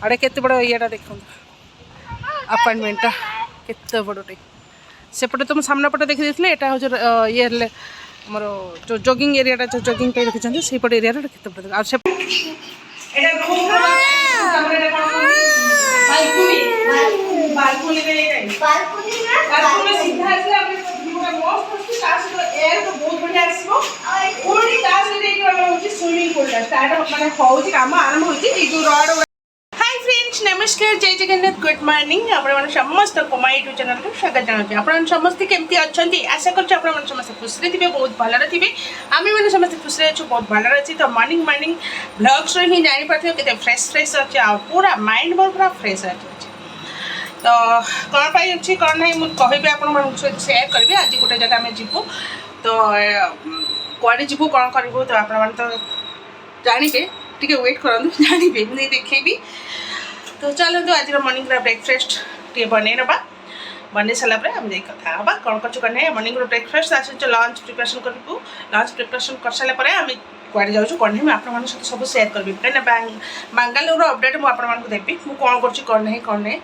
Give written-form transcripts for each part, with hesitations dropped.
आड़े केते बड़ ये देखो अपार्टमेंटा केते बड़टे सेपटे तुम सामना पटे देखी देथिले एटा हो ये हमर जो जॉगिंग एरियाटा जो जॉगिंग पे रखिछन से पटे एरिया केते बड़ आ से एटा बालकनी बालकनी रे बालकनी सीधा आसले अपने मस्त होची तास एयर तो बहुत बढ़िया आसबो ओडी तास रे होची स्विमिंग पूल स्टार्ट माने होची काम आरंभ होची ए जो रोड। हाय फ्रेंड्स नमस्कार जय जगन्नाथ गुड मॉर्निंग आपण समस्त कोमा यूट्यूब चैनल को स्वागत जनाबी आपण समस्त केमती अछंती आशा करछ आपण समस्त खुश रे थिबे बहुत भलो रे थिबे आमी माने समस्त खुश रे अछु बहुत भलो रे छी तो मॉर्निंग मॉर्निंग ब्लॉग्स रे ही जानि पड़थे केते फ्रेश फ्रेश अछि आ पूरा माइंड पूरा फ्रेश अछि तो कौन पाई अच्छी कौन नहीं मुझे कहबे आपण मन शेयर करबे आज गोटे जगह में जीवो तो कुआडे जीवो कौन करबो तो आपण मन तो जानिबे टिके वेट करंतु जानिबे मुझे देखेबी तो चलो तो आज मॉर्निंग ब्रेकफास्ट टे बने नबा बने सारा पर हम जाई कथा हबा कौन करछु कने मॉर्निंग ब्रेकफास्ट आसे जो लंच प्रिपरेशन करबो लंच प्रिपरेशन कर साला पर हम कुआडे जाउछु कौन नहीं आपण मन साथ सब शेयर करबी कने बेंगलुरु अपडेट मु आपण मन को देबी मु कौन करछु कौन नहीं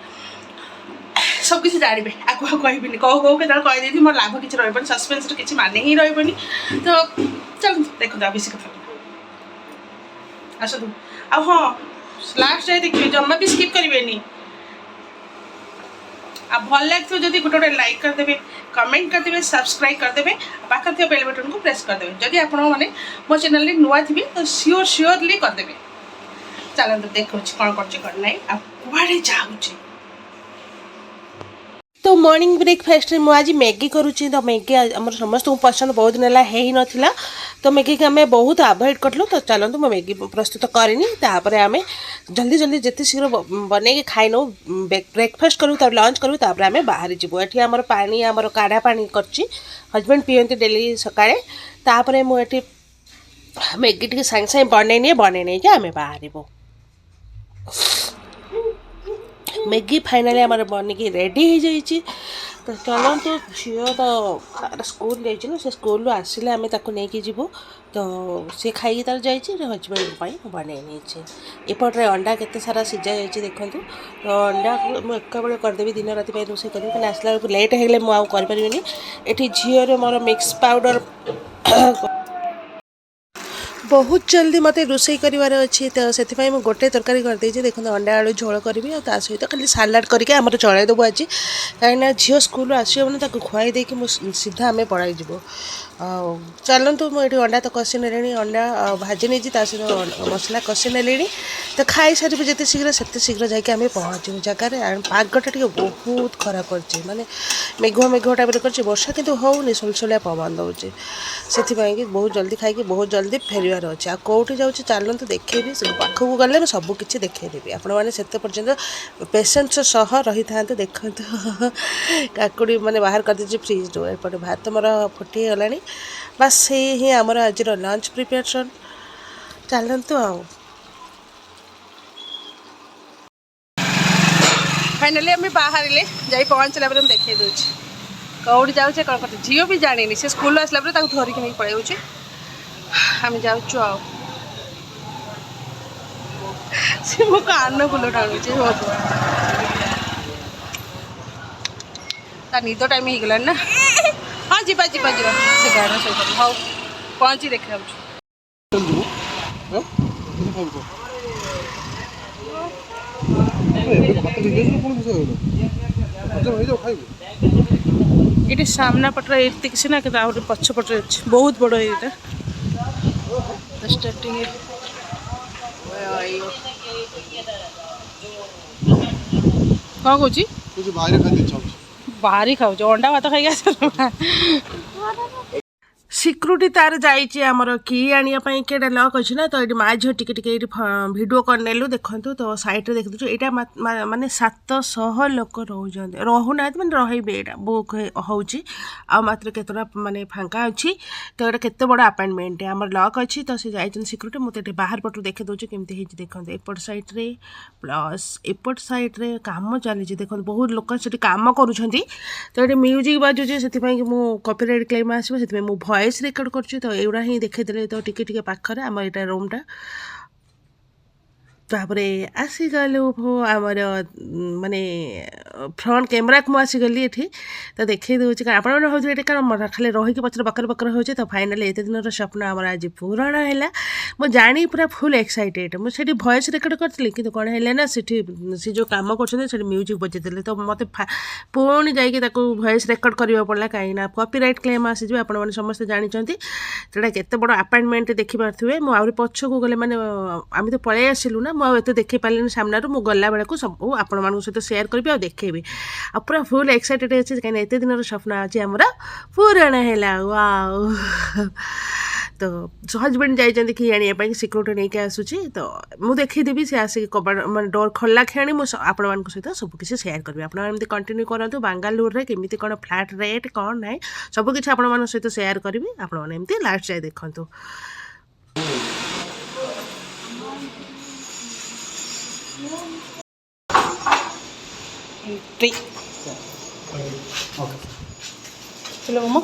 सब किसी जानवे आगुआ कहबी कौ कौ के कहीदी मोर लाभ किसी रही सस्पेन्स किसी माने ही रही तो चल देखो बेसी कथा आस आ हाँ लास्ट जाए देखिए जमा भी स्किप करेंगे आ भल लगे जब गोटे गोटे लाइक करदे कमेंट करदे सब्सक्राइब करदे पाखे थी बेल बटन को प्रेस करदे जदि आपण मैंने मो चैनल नुआ थी तो श्योरली करदे चलते देखो कौन कर ना आ कुआड़े जाऊँगी तो मॉर्निंग ब्रेकफास्ट में आज मैगी करुच्ची तो मैगी आम समस्त पसंद बहुत दिन है नाला तो मैगी के आम बहुत अवॉइड करलु तो चलते मैं मैगी प्रस्तुत करनी तापर आम जल्दी जल्दी जिते शीघ्र बनई खाई नौ ब्रेकफास्ट करूँ तब लंच करूँ तापर आम बाहर जीवु ये आमर पानी आमर काढ़ा पानी करची हजबैंड पियंती डेली सकाळे तापर मुझे मैगी टी सागे सागे बन नहीं कि आम बाहर मैगी फाइनाली आम बनिकी रेडी हो जाइए तो चलते झील तो स्कूल जाइए से स्कूल आसिले आम नहीं जीवु तो सी खाई तार जाइए हजबैंड बनई नहीं एपटे अंडा केते सारा सीझा जाइए देखूँ तो अंडा मुझे एक बेले करदेवी दिन राति रोसे करी कहीं आसला लेट होगले मुझे ये झील मोर मिक्स पाउडर बहुत जल्दी मत रोसई करार अच्छी तो से मुझे गोटे तरकारी करदे देखो अंडा आलू झोल करी और सहित खाली सालाड करके आम चलदेबू आज कहीं झील स्कूल आसोनी खुआई देकी सीधा आम पड़ाई जीव चलतु मुझे अंडा तो कषि ने अंडा भाजी नहीं सहित मसला कषि ने तो खाई सारे जिते शीघ्र से शीघ्र जाकि आम पहुँचू जगार पागटा टे बहुत खराब कर माने मेघुआ टाइप कर वर्षा कितु होनी सुलसुलिया पवन दौर से बहुत जल्दी खाई बहुत जल्दी फेरबार अच्छे आ कौटी जाऊँ चलते देखेबी पाखक गले मैं सबकि देखदेवी आपण मैंने से पर्यटन पेसेंस सह रही था देखु काकुड़ी मैंने बाहर कर दीजिए फ्रिज रू एपटे भात मोर फुटी गला बस ही आमर आज लंच प्रिपरेशन चलतु आ फाइनाली आम बाहर जा पहुँचला देखे दूँ कौड़ी जाऊे कौन कर झील भी जानी से स्कूल आसला धरिक नहीं पलि आम जाऊँ आ मो कान फुल टाणुचे निद टाइम हो गला ना हाँ जीवा जीवा जीवा से गाड़ी सही हाँ पहुँची देखा ये सामना पटर ये सीना कि पछ पटे बहुत बड़ ये स्टार्टिंग कौन कौच बाहरी खाऊ अंडा भात खाई सिक्यूरीटी तार जाइए आमर की आने के लक अच्छी ना तो ये माँ झील टिके भिडियो करनेलु देखु तो सैड्रे देखु यहाँ माने 700 लोक रोना मैंने रही बुक होत्र केतटा माने फांका अच्छी तो ये केते बड़ अपार्टमेंट आमर लक अच्छी तो सी जाइए सिक्यूरीटी मुझे बाहर पटू देखे दूसरी केमती देखते एपट सैड्रे प्लस एपट सैड्रे कम चली देखो बहुत लोक से कम कर तो ये म्यूजिक बाजुचे से कॉपीराइट क्लेम आसो से भॉइस रेकर्ड कर तो एगुड़ा ही देखेदेले तो टिके पाखरे आम यहाँ रूमटा तापर आसीगलु आमर माने फ्रंट कैमरा को आसीगली एठी तो देखै दउछि कि आपण हो जे कारण खाली रही के पछर बकर बकर हो तो फाइनली एते दिन स्वप्न आमर आज पूरण हैला मो जानी पूरा फुल एक्साइटेड मो सेठी वॉइस रिकॉर्ड करतली कि कोन हैला ना सेठी से जो काम करछन सेठी म्यूजिक बजे देले तो मते पुणी जाइके ताको वॉइस रिकॉर्ड करियो पड़ला काई ना कॉपीराइट क्लेम आसी जे आपण माने समस्त जानि चंती सेटा केते बड़ अपार्टमेंट देखि पारथुवे मो आउरी पछको गले माने आमी तो पळे आसिलु ना मु एत देखी पारे सामने मु गला बेला को सब आपण मान सहित सेयार करी आ देखेबी आ पूरा फुल एक्साइटेड अच्छे कहीं एत दिन स्वप्न आज आमर पूरण है वाओ तो हजबैंड जाइए कि आने सिक्योरिटी नहीं के आसूची तो मुझे देखीदेवी सी आसिक कबाड़ मैं डोर खोला खेणी मुझे आपण मान सहित सबकि सेयार करी आपमती कंटिन्यू करूँ बांगालोर में केमी कौन फ्लाट रेट कौन ना सबकि आपण मान सहित सेयार करी आपमती लास्ट जाए देखूँ एंट्री चलो मम्मा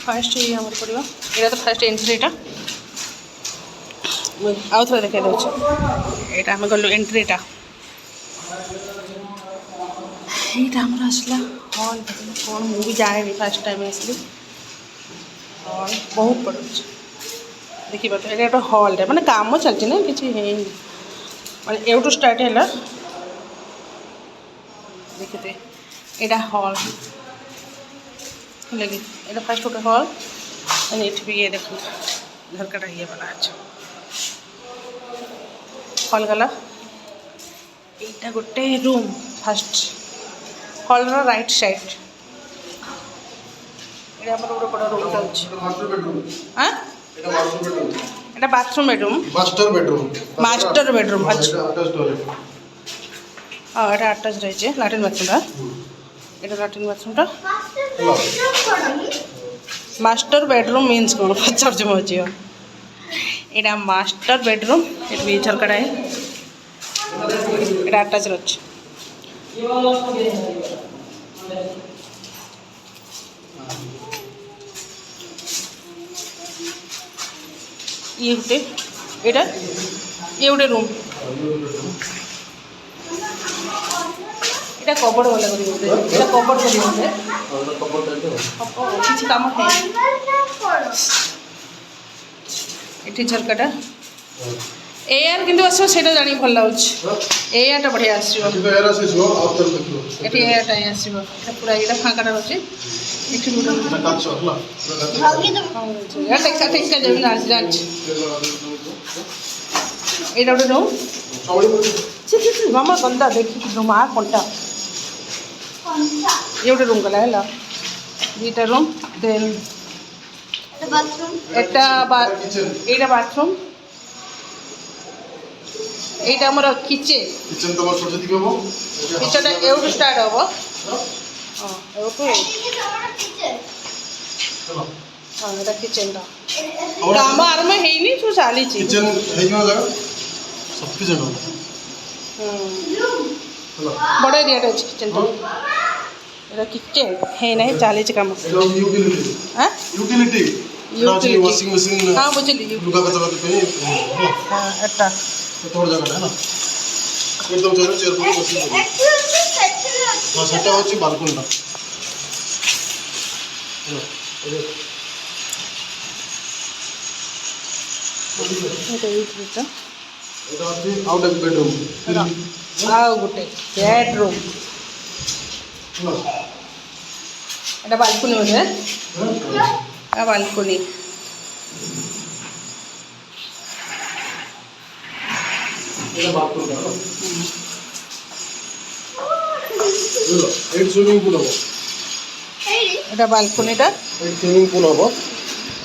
फास्ट ये आमर पड़ो यहाँ तो फास्ट एंट्रीटा आउ थे देखा दूसरे यहाँ आम गलु एंट्रीटा यहाँ आमर आसला हॉल कौन मुझे जाने फास्ट टाइम आसली हॉल बहुत बड़ देखिए ये हॉल मैंने काम चलती ना किसी मैं एवटू स्टार्ट है देखते यहाँ हॉल लगे ये फास्ट गोटे हॉल ये भी ये देख झरकाटा ये वाला अच्छा हॉल गला यहाँ गोटे room fast hall right side ये गोटे बड़ा रूम जाऊँ हाँ এটা বাথরুম বেডরুম মাস্টার বেডরুম আচ্ছা এটা আটাচ রয়েছে ল্যাট্রিন বাথরুমটা এটা ল্যাট্রিন বাথরুমটা মাস্টার বেডরুম মিন্স কোন পচারছে মো ঝিও এটা মাস্টার বেডরুম এটা বি ঝরকাটা এটা আটাচ রয়েছে ये गोटे एटा ये गोटे रूम এটা কভার वाला করি বলতে এটা কভার করি বলতে কিছু কাম है এটি ঝরকাটা এয়ার কিন্তু আসো সেটা জানি ভাল লাগুছ এয়ারটা বঢ়িয়া আসিবো এয়ার আসিবো আউটর দেখো এটি এয়ারটা আসিবো এটা পুরা এটা ফাঁকাটা রয়েছে একটু রুম এটা কাজ হলা ভাগি তো এটা ঠিক কাজ যাবে না জানছ এটা ওটা রুম ছি মামা গন্দা দেখি রুম आ কোনটা ये गोटे रूम गला है दुईटा रूम देन एटा बाथरूम এইটা আমার কিচেন তোমার ছোট দিকে হবো কিচেনটা এউটু স্টার্ট হবো এউটু হ্যাঁ এটা কিচেনটা কাম আরম্ভ ହେଇନି সব চালিছি কিচেন ହେଇଯିବ ଜାଗା সব কিচেন হবো বড় এরিয়াটা আছে কিচেনটা এটা কিচেন है नहीं চালিছি কাম এটা ইউটিলিটি হ্যাঁ ইউটিলিটি ওয়াশিং মেশিন হ্যাঁ বুঝলি লুগা কাচা করতে হ্যাঁ এটা तोड़ जगह है ना एकदम चेयर पर बसी हां सेटा होची बालकनी ना এটা হচ্ছে আউট অফ বেডরুম আউ গুটে বেডরুম এটা বালকনি আছে হ্যাঁ বালকনি এটা বাথরুম না এটা সুইমিং পুল হবে এটা বালকনিটা এটা সুইমিং পুল হবে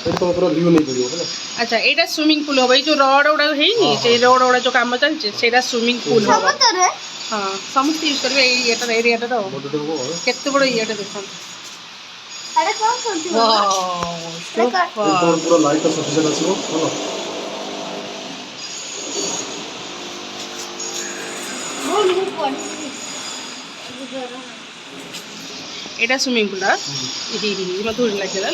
এটা তো পুরো ভিউ নেই পড়িব না আচ্ছা এটা সুইমিং পুল হবে এই যে রড ওড়া হেইনি সেই রড ওড়া যে কাম চলছে সেটা সুইমিং পুল হবে সবতরে হ্যাঁ সমস্ত ইউজ করবে এই এরিয়াটা তো কেতে বড় এরিয়াটা দেখুন আরে কোন করতে ওয়াও পুরো লাইট সফিসিয়েন্ট আছে ভালো এটা সুইমিং পুলটা মতো লাগে ना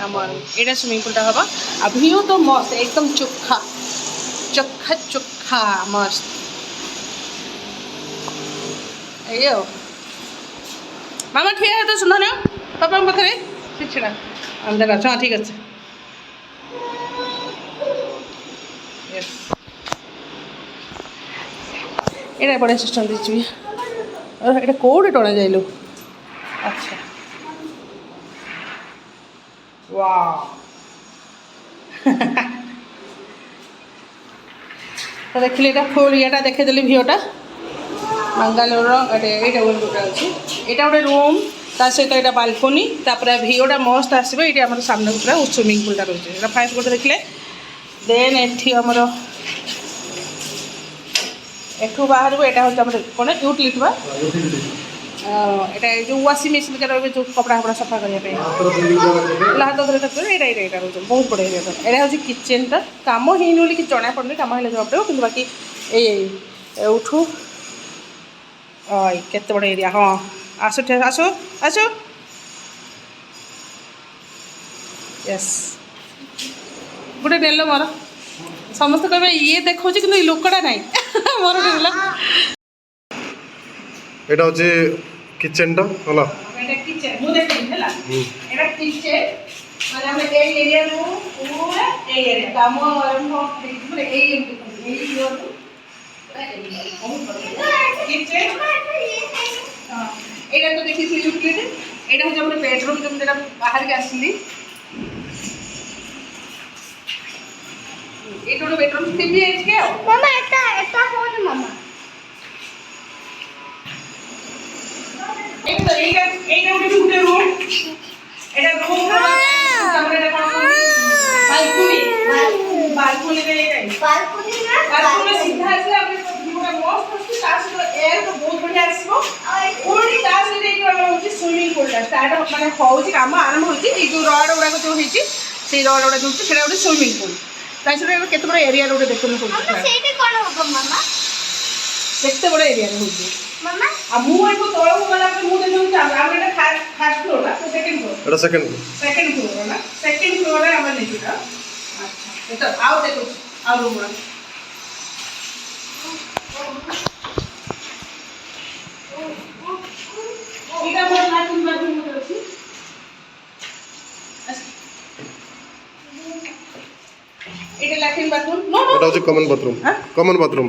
আমার এটা সুইমিং পুলটা হবা আর ভিউ তো মস্ত একদম চোখা चोखा चोखा मस्त ये मामा ठीक है तो सुनो ना पापा पाखे ठीक छा अंदर अच्छा ठीक अच्छे এটা বড় সিস্টেম দিচ্ছি এটা কোড টনা যাইলো আচ্ছা ওয়াও তো দেখলে এটা ফুল ইয়েটা দেখে দিলি ভিউটা মাঙ্গালোর এইটা উইন্ডোটা আছে এটা গোটে রুম তা সহিত এটা বালকোনি তারপরে ভিউটা মস্ত আসবে এটা আমার সামনে পুরা সুইমিং পুলটা রয়েছে এটা ফার্স্ট গোটে দেখলে দেন এটি আমার একটু বাহার এটা হচ্ছে আমার কোন ইউটিলিটি বা এটা এই যে ওয়াশিং মেশিন কে রইবে যে কপড়া কপড়া সফা করিয়া পাই লাহাত ধরে থাকবে এটা রয়েছে বহুত বড় এরিয়া এটা হচ্ছে কিচেনটা কাম হইনি বলে কি জনা পড়নি কাম হলে জব দেব কিন্তু বাকি এই উঠু কেতে বড় এরিয়া হ্যাঁ আসো আসো আসো यस गोटे नेल मोर समस्त कहे ये देखो कि लोकटा ना मोर नेल এটা হচ্ছে কিচেনটা হলো এটা কিচেন মু দেখি হেলা এটা কিচেন মানে আমরা এই এরিয়া রু পুরো এই এরিয়া কাম আরম্ভ মানে এই ইয়োর কিচেন এটা তো দেখিছি ইউটিলিটি এটা হচ্ছে আমার বেডরুম যেটা বাহারকে আসলি এটা হলো বেডরুম 3 BHK মামা এটা হল মামা এইটা উঠে রুম এটা রুম তারপরে এটা বালকনি বালকনি না বালকনি সিধা আসলে আপনি পুরো মস্ত আছে তার সাথে এয়ার তো বহুত বড়িয়া আসবো ওই তার সাথে এই আমরা হচ্ছে সুইমিং পুলটা স্টার্ট মানে হଉଛି কাম আরম্ভ হଉଛି এই যে রড গুড়াক যে হয়েছে সেই রড গুড়া হচ্ছে সেটা ଗୋଟେ সুইমিং পুল তাই সাথে এবার কেতে বড় এরিয়া ଗୋଟେ দেখুন মামা সেইটা কোন হবে মামা দেখতে বড় এরিয়া হচ্ছে মামা আর মু একটু তळକୁ গলা পরে মু দেখুন আমরা এটা ফার্স্ট ফ্লোর না তো সেকেন্ড ফ্লোর এটা সেকেন্ড ফ্লোর না সেকেন্ড ফ্লোরে আমরা নেছিটা আচ্ছা এটা আও দেখো আও রুম গুড়া এটা আমার লাট্রিন বাথরুম মধ্যে আছে এটা ল্যাট্রিন বাথরুম নো নো এটা হচ্ছে কমন বাথরুম কমন বাথরুম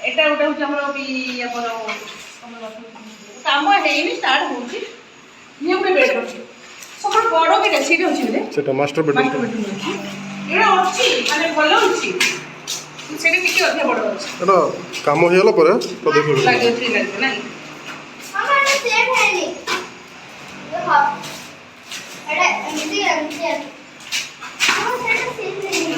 এটা ওটা হচ্ছে আমরা ওই আমার কমন বাথরুম কাম হেইনি স্টার্ট হচ্ছে নিয়ে একটা বেডরুম সব বড় কেটে সেটা হচ্ছে রে সেটা মাস্টার বেডরুম এটা হচ্ছে মানে ভালো হচ্ছে সেটা কি অধিক বড় হচ্ছে এটা কাম হইলা পরে তো দেখিব লাগে ফ্রি লাগবে না মামা এটা সেট হয়নি দেখো এটা এমনি মামা সেটা সেট হয়নি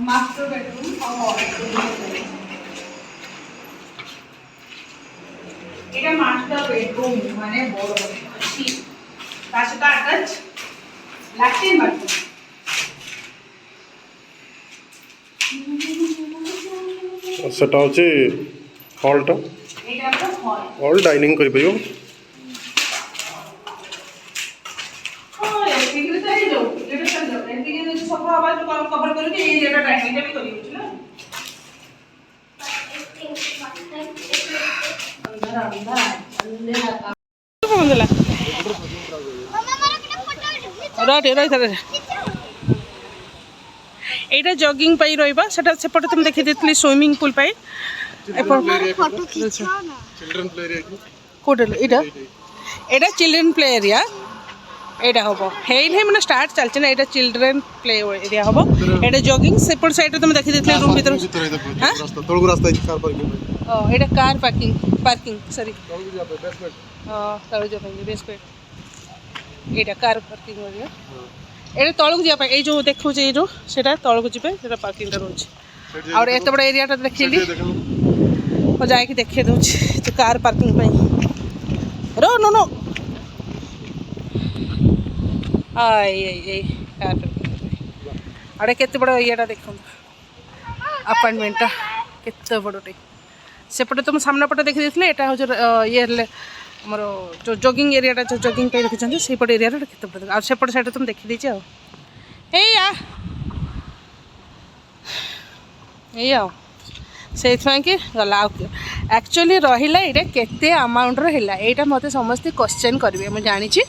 মাস্টার বেডরুম এটা মাস্টার বেডরুম মানে বড় আছে তার সাথে অ্যাটাচ ল্যাট্রিন বাথরুম সেটা হচ্ছে হলটা এটা আমরা হল হল ডাইনিং করি পাইব এগুলো তো এই যাও এটা চলে যাও এদিকে যদি সফা আবার কভার করে দিয়ে এই যেটা ডাইনিংটা भी করি বুঝলা अंदर अंदर अंदर বন্ধলা মামা মারা কিটা ফটো রাইট রাইট এইটা জগিং পাই রইবা সেটা সেপটে তুমি দেখি দিতলি সুইমিং পুল পাই এরপর ফটো খিচাও না চিলড্রেন প্লে এরিয়া কি কোডল এটা চিলড্রেন প্লে এরিয়া এটা হবো হেই নাই মানে স্টার্ট চলছে না এটা চিলড্রেন প্লে এরিয়া হবো এটা জগিং সেপট সাইডে তুমি দেখি দিতলি রুম ভিতর হ্যাঁ রাস্তা তলগু রাস্তা কার পার্কিং ও এটা কার পার্কিং সরি তলগু যাবে বেসমেন্ট তলু যাবে বেসমেন্ট এটা কার পার্কিং এরিয়া এটা তলକୁ ଯିବା ପାଇଁ ଏଇ ଯେଉଁ ଦେଖୁଛି ଏଇ ଯେଉଁ ସେଇଟା ତଳକୁ ଯିବେ ସେଇଟା ପାର୍କିଂଟା ରହୁଛି ଆଉ ଏତେ ବଡ଼ ଏରିଆଟା ଦେଖିଲି ମୁଁ ଯାଇକି ଦେଖେଇ ଦେଉଛି ଯେ କାର୍ ପାର୍କିଂ ପାଇଁ ର नो नो ଏଇ କାର୍ ପାର୍କିଂ ଆଡ଼େ କେତେ ବଡ଼ ଇଏଟା ଦେଖନ୍ତୁ ଆପାର୍ଟମେଣ୍ଟଟା କେତେ ବଡ଼ଟେ ସେପଟେ ତୁମ ସାମ୍ନା ପଟେ ଦେଖି ଦେଇଥିଲେ ଏଇଟା ହେଉଛି ଇଏ ଆମର ଯେଉଁ ଜଗିଂ ଏରିଆଟା ଯେଉଁ ଜଗିଂ ପାଇଁ ରଖିଛନ୍ତି ସେଇପଟ ଏରିଆର କ୍ଷେତ୍ରଫଳ ଆଉ ସେପଟ ସାଇଡ଼୍ରେ ତ ମୁଁ ଦେଖିଦେଇଛି ଆଉ ଏଇ ଆଉ ସେଇଥିପାଇଁ କି ଗଲା ଆଉ ଆକ୍ଚୁଆଲି ରହିଲା ଏଇଟା କେତେ ଆମାଉଣ୍ଟର ହେଲା ଏଇଟା ମୋତେ ସମସ୍ତେ କ୍ୱେଶ୍ଚନ୍ କରିବେ ମୁଁ ଜାଣିଛି